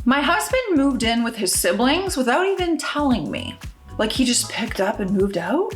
My husband moved in with his siblings without even telling me. Like he just picked up and moved out?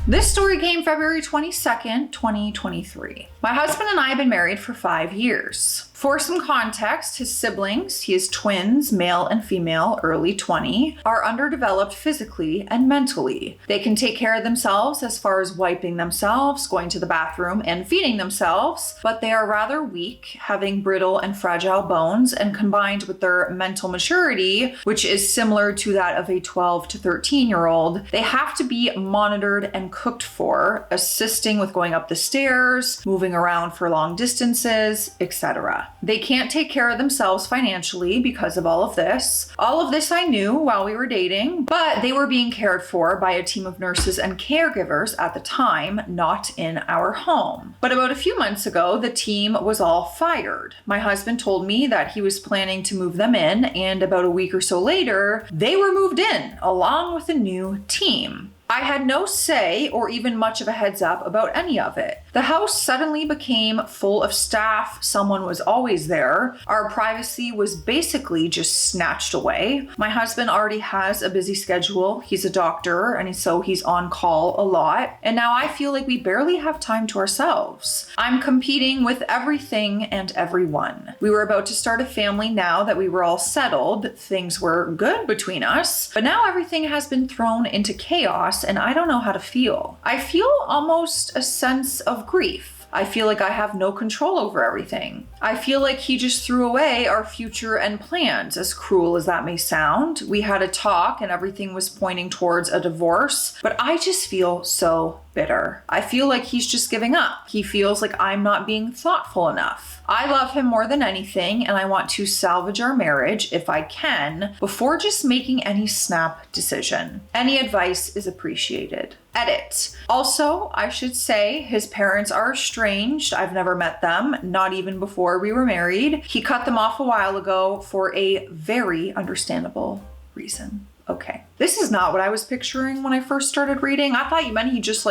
This story came February 22nd, 2023. My husband and I have been married for 5 years. For some context, his siblings, he is twins, male and female, early 20, are underdeveloped physically and mentally. They can take care of themselves as far as wiping themselves, going to the bathroom, and feeding themselves, but they are rather weak, having brittle and fragile bones, and combined with their mental maturity, which is similar to that of a 12 to 13-year-old, they have to be monitored and cooked for, assisting with going up the stairs, moving around for long distances, etc. They can't take care of themselves financially because of all of this. All of this I knew while we were dating, but they were being cared for by a team of nurses and caregivers at the time, not in our home. But about a few months ago, the team was all fired. My husband told me that he was planning to move them in, and about a week or so later, they were moved in along with a new team. I had no say or even much of a heads up about any of it. The house suddenly became full of staff. Someone was always there. Our privacy was basically just snatched away. My husband already has a busy schedule. He's a doctor, and so he's on call a lot. And now I feel like we barely have time to ourselves. I'm competing with everything and everyone. We were about to start a family now that we were all settled. Things were good between us, but now everything has been thrown into chaos, and I don't know how to feel. I feel almost a sense of grief. I feel like I have no control over everything. I feel like he just threw away our future and plans, as cruel as that may sound. We had a talk and everything was pointing towards a divorce, but I just feel so bitter. I feel like he's just giving up. He feels like I'm not being thoughtful enough. I love him more than anything, and I want to salvage our marriage if I can before just making any snap decision. Any advice is appreciated. Edit. Also, I should say his parents are estranged. I've never met them, not even before we were married. He cut them off a while ago for a very understandable reason. Okay. This is not what I was picturing when I first started reading. I thought you meant he just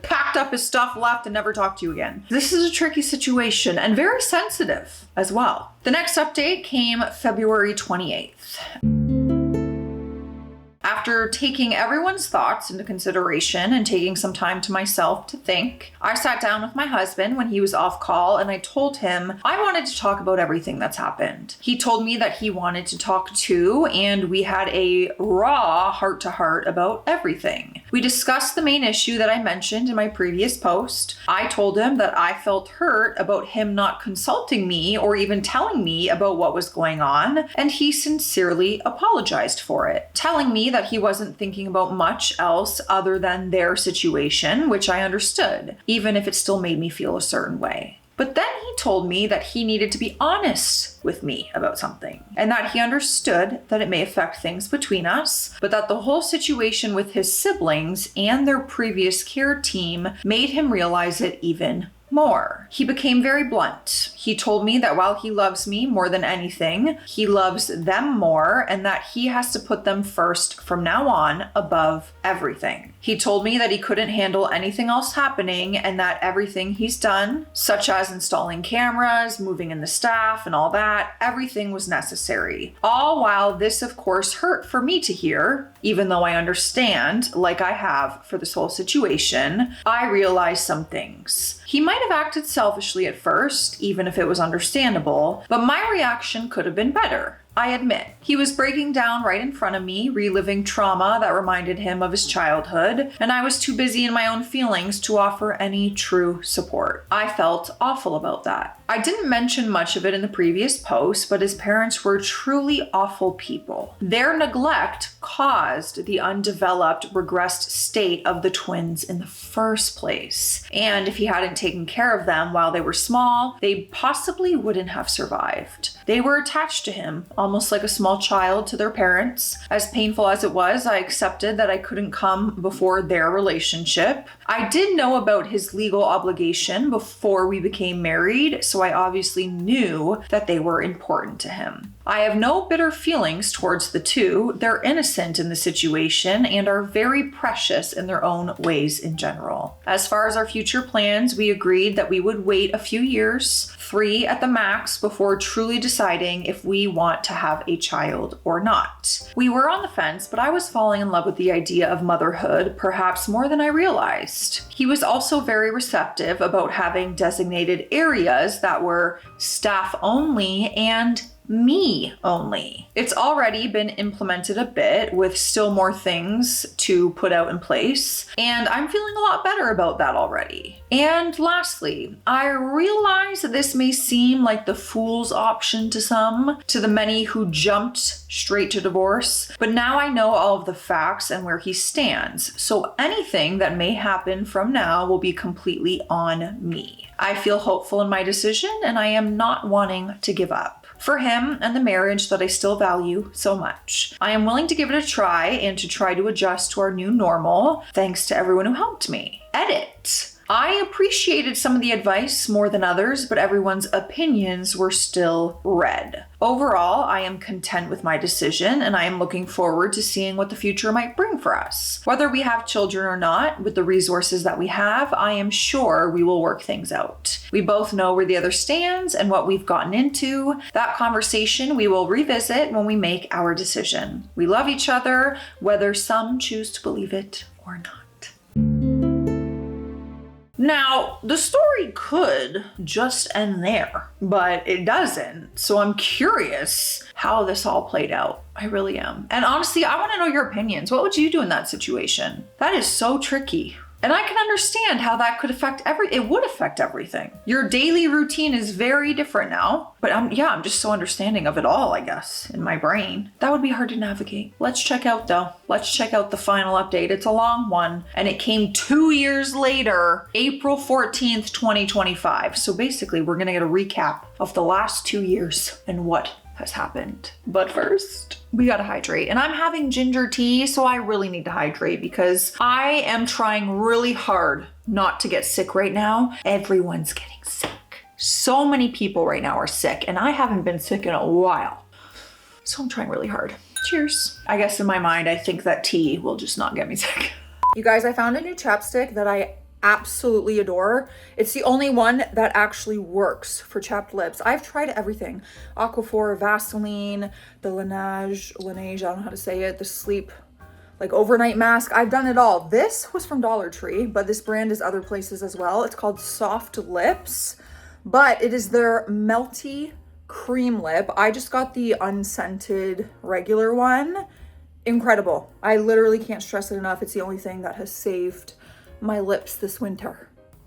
packed up his stuff, left, and never talked to you again. This is a tricky situation and very sensitive as well. The next update came February 28th. After taking everyone's thoughts into consideration and taking some time to myself to think, I sat down with my husband when he was off call and I told him I wanted to talk about everything that's happened. He told me that he wanted to talk too, and we had a raw heart-to-heart about everything. We discussed the main issue that I mentioned in my previous post. I told him that I felt hurt about him not consulting me or even telling me about what was going on, and he sincerely apologized for it, telling me that he wasn't thinking about much else other than their situation, which I understood, even if it still made me feel a certain way. But then he told me that he needed to be honest with me about something, and that he understood that it may affect things between us, but that the whole situation with his siblings and their previous care team made him realize it even more. He became very blunt. He told me that while he loves me more than anything, he loves them more, and that he has to put them first from now on above everything. He told me that he couldn't handle anything else happening, and that everything he's done, such as installing cameras, moving in the staff, and all that, everything was necessary. All while this, of course, hurt for me to hear, even though I understand, like I have for this whole situation, I realized some things. He might have acted selfishly at first, even if it was understandable, but my reaction could have been better. I admit. He was breaking down right in front of me, reliving trauma that reminded him of his childhood, and I was too busy in my own feelings to offer any true support. I felt awful about that. I didn't mention much of it in the previous post, but his parents were truly awful people. Their neglect caused the undeveloped, regressed state of the twins in the first place. And if he hadn't taken care of them while they were small, they possibly wouldn't have survived. They were attached to him, almost like a small child to their parents. As painful as it was, I accepted that I couldn't come before their relationship. I did know about his legal obligation before we became married, so I obviously knew that they were important to him. I have no bitter feelings towards the two. They're innocent in the situation and are very precious in their own ways in general. As far as our future plans, we agreed that we would wait a few years, 3 at the max before truly deciding if we want to have a child or not. We were on the fence, but I was falling in love with the idea of motherhood, perhaps more than I realized. He was also very receptive about having designated areas that were staff only and me only. It's already been implemented a bit with still more things to put out in place, and I'm feeling a lot better about that already. And lastly, I realize that this may seem like the fool's option to some, to the many who jumped straight to divorce, but now I know all of the facts and where he stands, so anything that may happen from now will be completely on me. I feel hopeful in my decision, and I am not wanting to give up. For him and the marriage that I still value so much, I am willing to give it a try and to try to adjust to our new normal, thanks to everyone who helped me. Edit. I appreciated some of the advice more than others, but everyone's opinions were still read. Overall, I am content with my decision, and I am looking forward to seeing what the future might bring for us. Whether we have children or not, with the resources that we have, I am sure we will work things out. We both know where the other stands and what we've gotten into. That conversation we will revisit when we make our decision. We love each other, whether some choose to believe it or not. Now, the story could just end there, but it doesn't. So I'm curious how this all played out. I really am. And honestly, I want to know your opinions. What would you do in that situation? That is so tricky. And I can understand how that could affect it would affect everything. Your daily routine is very different now, but I'm just so understanding of it all, I guess, in my brain. That would be hard to navigate. Let's check out the final update. It's a long one, and it came 2 years later, April 14th, 2025. So basically, we're gonna get a recap of the last 2 years and what has happened. But first, we gotta hydrate. And I'm having ginger tea, so I really need to hydrate because I am trying really hard not to get sick right now. Everyone's getting sick. So many people right now are sick, and I haven't been sick in a while. So I'm trying really hard. Cheers. I guess in my mind, I think that tea will just not get me sick. You guys, I found a new chapstick that I absolutely adore. It's the only one that actually works for chapped lips. I've tried everything. Aquaphor, Vaseline, the Laneige, I don't know how to say it, the sleep, like overnight mask. I've done it all. This was from Dollar Tree, but this brand is other places as well. It's called Soft Lips, but it is their melty cream lip. I just got the unscented regular one. Incredible. I literally can't stress it enough. It's the only thing that has saved my lips this winter.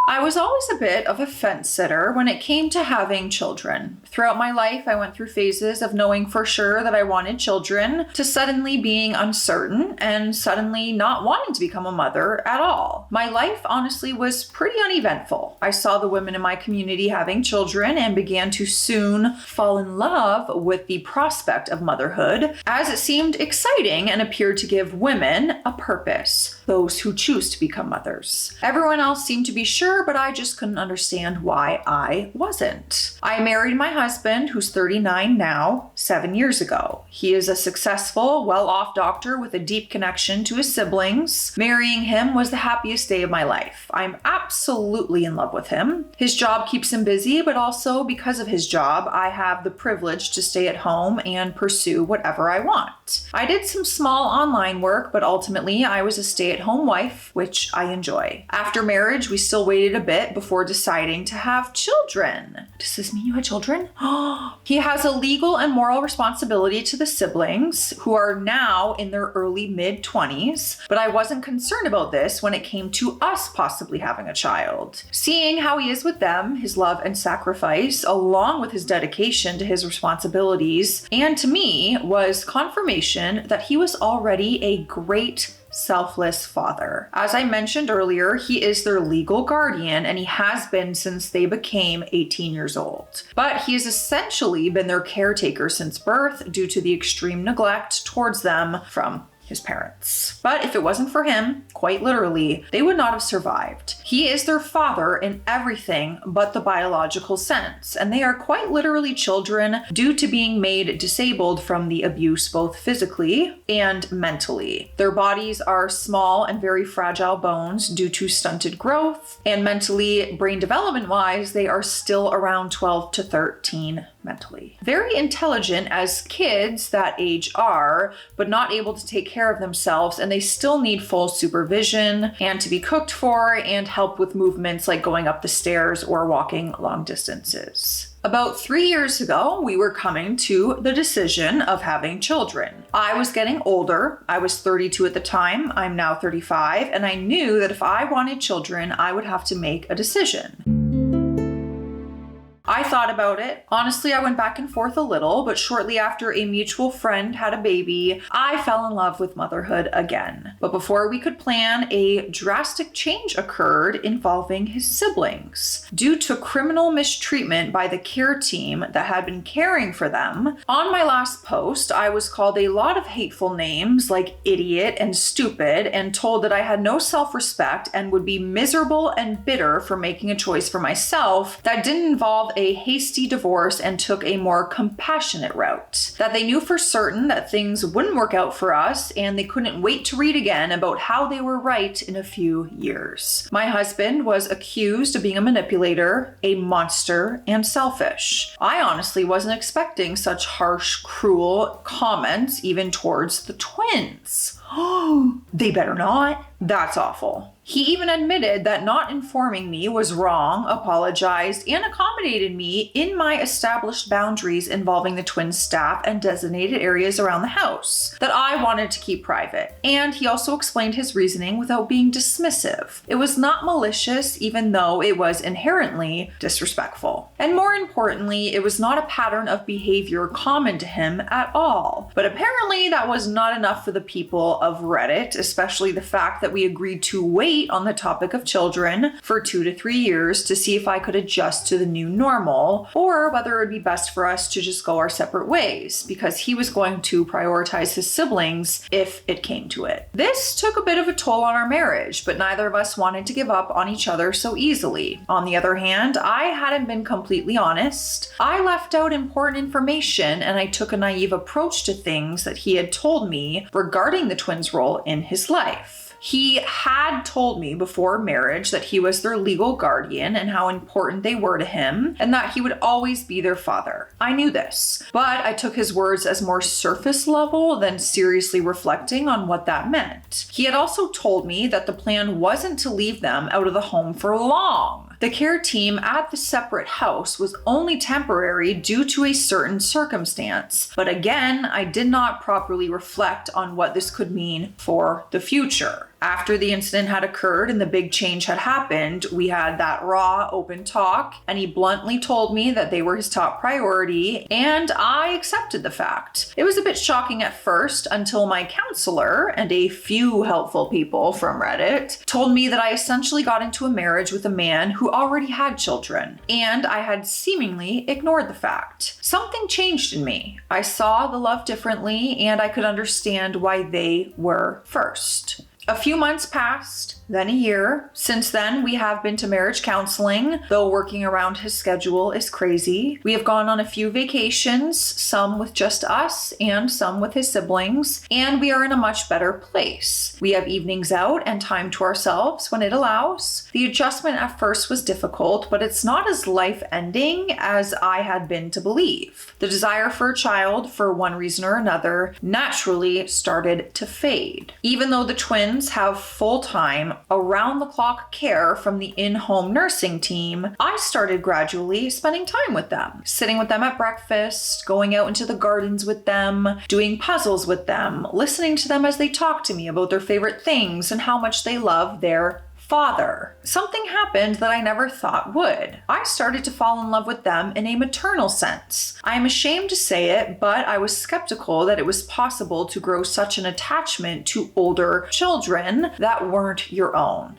I was always a bit of a fence sitter when it came to having children. Throughout my life, I went through phases of knowing for sure that I wanted children, to suddenly being uncertain, and suddenly not wanting to become a mother at all. My life honestly was pretty uneventful. I saw the women in my community having children and began to soon fall in love with the prospect of motherhood, as it seemed exciting and appeared to give women a purpose, those who choose to become mothers. Everyone else seemed to be sure, but I just couldn't understand why I wasn't. I married my husband, who's 39 now, 7 years ago. He is a successful, well-off doctor with a deep connection to his siblings. Marrying him was the happiest day of my life. I'm absolutely in love with him. His job keeps him busy, but also because of his job, I have the privilege to stay at home and pursue whatever I want. I did some small online work, but ultimately I was a stay-at-home wife, which I enjoy. After marriage, we still waited a bit before deciding to have children. Does this mean you had children? He has a legal and moral responsibility to the siblings, who are now in their early mid-20s, but I wasn't concerned about this when it came to us possibly having a child. Seeing how he is with them, his love and sacrifice, along with his dedication to his responsibilities, and to me, was confirmation that he was already a great selfless father. As I mentioned earlier, he is their legal guardian, and he has been since they became 18 years old. But he has essentially been their caretaker since birth due to the extreme neglect towards them from his parents. But if it wasn't for him, quite literally, they would not have survived. He is their father in everything but the biological sense, and they are quite literally children due to being made disabled from the abuse both physically and mentally. Their bodies are small and very fragile bones due to stunted growth, and mentally, brain development-wise, they are still around 12 to 13 mentally. Very intelligent as kids that age are, but not able to take care of themselves, and they still need full supervision and to be cooked for and help with movements like going up the stairs or walking long distances. About 3 years ago, we were coming to the decision of having children. I was getting older. I was 32 at the time. I'm now 35, and I knew that if I wanted children, I would have to make a decision. I thought about it. Honestly, I went back and forth a little, but shortly after a mutual friend had a baby, I fell in love with motherhood again. But before we could plan, a drastic change occurred involving his siblings. Due to criminal mistreatment by the care team that had been caring for them, on my last post, I was called a lot of hateful names like idiot and stupid, and told that I had no self-respect and would be miserable and bitter for making a choice for myself that didn't involve a hasty divorce and took a more compassionate route. That they knew for certain that things wouldn't work out for us, and they couldn't wait to read again about how they were right in a few years. My husband was accused of being a manipulator, a monster, and selfish. I honestly wasn't expecting such harsh, cruel comments even towards the twins. Oh, they better not. That's awful. He even admitted that not informing me was wrong, apologized, and accommodated me in my established boundaries involving the twin staff and designated areas around the house that I wanted to keep private. And he also explained his reasoning without being dismissive. It was not malicious, even though it was inherently disrespectful. And more importantly, it was not a pattern of behavior common to him at all. But apparently that was not enough for the people of Reddit, especially the fact that we agreed to wait on the topic of children for 2 to 3 years to see if I could adjust to the new normal, or whether it would be best for us to just go our separate ways, because he was going to prioritize his siblings if it came to it. This took a bit of a toll on our marriage, but neither of us wanted to give up on each other so easily. On the other hand, I hadn't been completely honest. I left out important information, and I took a naive approach to things that he had told me regarding the twins' role in his life. He had told me before marriage that he was their legal guardian and how important they were to him, and that he would always be their father. I knew this, but I took his words as more surface level than seriously reflecting on what that meant. He had also told me that the plan wasn't to leave them out of the home for long. The care team at the separate house was only temporary due to a certain circumstance. But again, I did not properly reflect on what this could mean for the future. After the incident had occurred and the big change had happened, we had that raw, open talk, and he bluntly told me that they were his top priority, and I accepted the fact. It was a bit shocking at first until my counselor and a few helpful people from Reddit told me that I essentially got into a marriage with a man who already had children, and I had seemingly ignored the fact. Something changed in me. I saw the love differently, and I could understand why they were first. A few months passed, then a year. Since then, we have been to marriage counseling, though working around his schedule is crazy. We have gone on a few vacations, some with just us and some with his siblings, and we are in a much better place. We have evenings out and time to ourselves when it allows. The adjustment at first was difficult, but it's not as life-ending as I had been to believe. The desire for a child, for one reason or another, naturally started to fade. Even though the twins have full-time, around-the-clock care from the in-home nursing team, I started gradually spending time with them, sitting with them at breakfast, going out into the gardens with them, doing puzzles with them, listening to them as they talk to me about their favorite things and how much they love their father. Something happened that I never thought would. I started to fall in love with them in a maternal sense. I am ashamed to say it, but I was skeptical that it was possible to grow such an attachment to older children that weren't your own.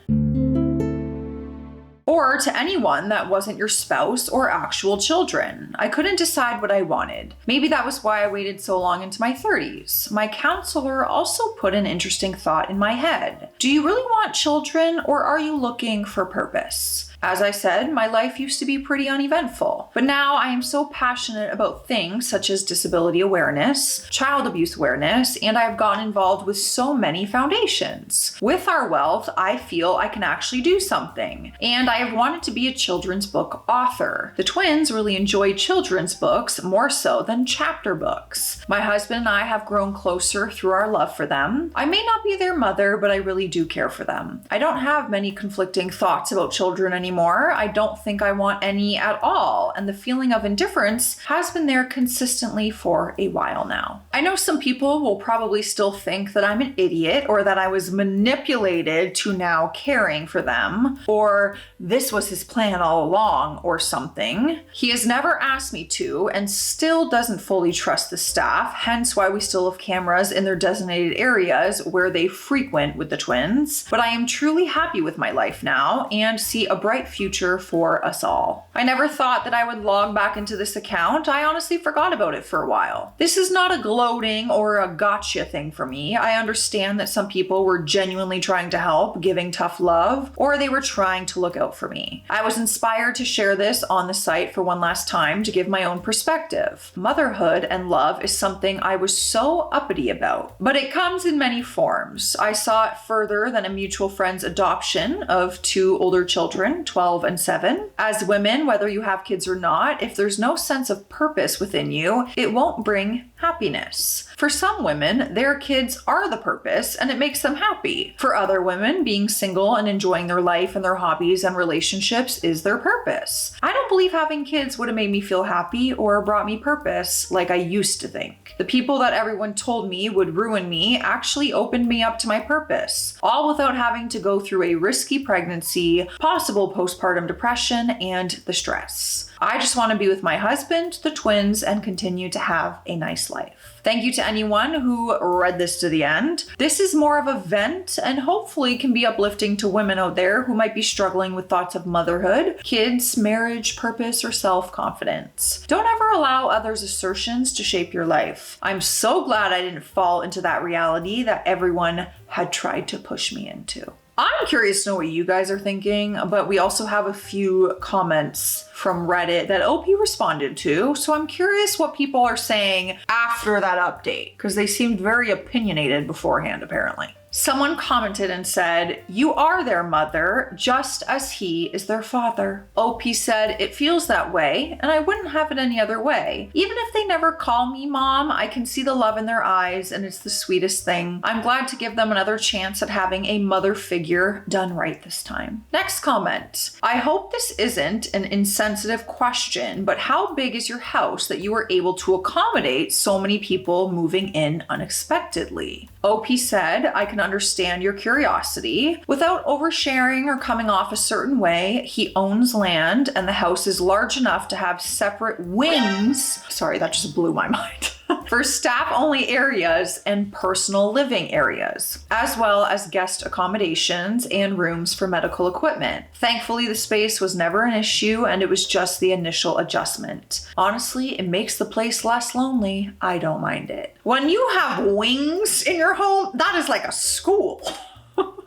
or to anyone that wasn't your spouse or actual children. I couldn't decide what I wanted. Maybe that was why I waited so long into my 30s. My counselor also put an interesting thought in my head. Do you really want children, or are you looking for purpose? As I said, my life used to be pretty uneventful, but now I am so passionate about things such as disability awareness, child abuse awareness, and I have gotten involved with so many foundations. With our wealth, I feel I can actually do something, and I have wanted to be a children's book author. The twins really enjoy children's books more so than chapter books. My husband and I have grown closer through our love for them. I may not be their mother, but I really do care for them. I don't have many conflicting thoughts about children anymore. I don't think I want any at all, and the feeling of indifference has been there consistently for a while now. I know some people will probably still think that I'm an idiot, or that I was manipulated to now caring for them, or this was his plan all along, or something. He has never asked me to, and still doesn't fully trust the staff, hence why we still have cameras in their designated areas where they frequent with the twins. But I am truly happy with my life now, and see a bright future for us all. I never thought that I would log back into this account. I honestly forgot about it for a while. This is not a gloating or a gotcha thing for me. I understand that some people were genuinely trying to help, giving tough love, or they were trying to look out for me. I was inspired to share this on the site for one last time to give my own perspective. Motherhood and love is something I was so uppity about, but it comes in many forms. I saw it further than a mutual friend's adoption of 2 older children, 12 and 7. As women, whether you have kids or not, if there's no sense of purpose within you, it won't bring happiness. For some women, their kids are the purpose and it makes them happy. For other women, being single and enjoying their life and their hobbies and relationships is their purpose. I don't believe having kids would have made me feel happy or brought me purpose like I used to think. The people that everyone told me would ruin me actually opened me up to my purpose, all without having to go through a risky pregnancy, possible postpartum depression, and the stress. I just want to be with my husband, the twins, and continue to have a nice life. Thank you to anyone who read this to the end. This is more of a vent and hopefully can be uplifting to women out there who might be struggling with thoughts of motherhood, kids, marriage, purpose, or self-confidence. Don't ever allow others' assertions to shape your life. I'm so glad I didn't fall into that reality that everyone had tried to push me into. I'm curious to know what you guys are thinking, but we also have a few comments from Reddit that OP responded to. So I'm curious what people are saying after that update, because they seemed very opinionated beforehand, apparently. Someone commented and said, "You are their mother, just as he is their father." OP said, "It feels that way, and I wouldn't have it any other way. Even if they never call me mom, I can see the love in their eyes, and it's the sweetest thing. I'm glad to give them another chance at having a mother figure done right this time." Next comment. "I hope this isn't an insensitive question, but how big is your house that you were able to accommodate so many people moving in unexpectedly?" OP said, "I can understand your curiosity. Without oversharing or coming off a certain way, he owns land and the house is large enough to have separate wings." Sorry, that just blew my mind. "For staff-only areas and personal living areas, as well as guest accommodations and rooms for medical equipment. Thankfully, the space was never an issue and it was just the initial adjustment. Honestly, it makes the place less lonely. I don't mind it." When you have wings in your home, that is like a school.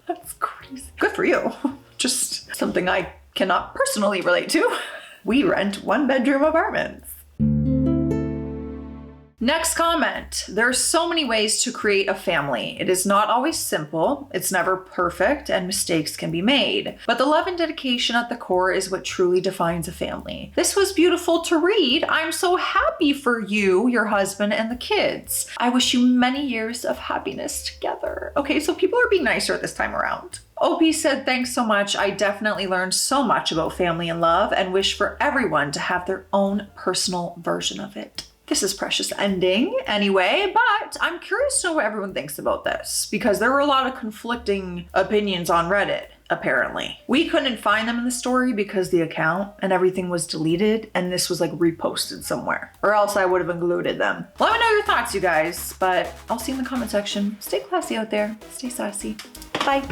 That's crazy. Good for you. Just something I cannot personally relate to. We rent 1-bedroom apartments. Next comment. There are so many ways to create a family. It is not always simple. It's never perfect and mistakes can be made. But the love and dedication at the core is what truly defines a family. This was beautiful to read. I'm so happy for you, your husband, and the kids. I wish you many years of happiness together. Okay, so people are being nicer this time around. OP said, "Thanks so much. I definitely learned so much about family and love and wish for everyone to have their own personal version of it." This is precious ending anyway, but I'm curious to know what everyone thinks about this because there were a lot of conflicting opinions on Reddit, apparently. We couldn't find them in the story because the account and everything was deleted and this was like reposted somewhere, or else I would have included them. Let me know your thoughts, you guys, but I'll see you in the comment section. Stay classy out there. Stay sassy. Bye.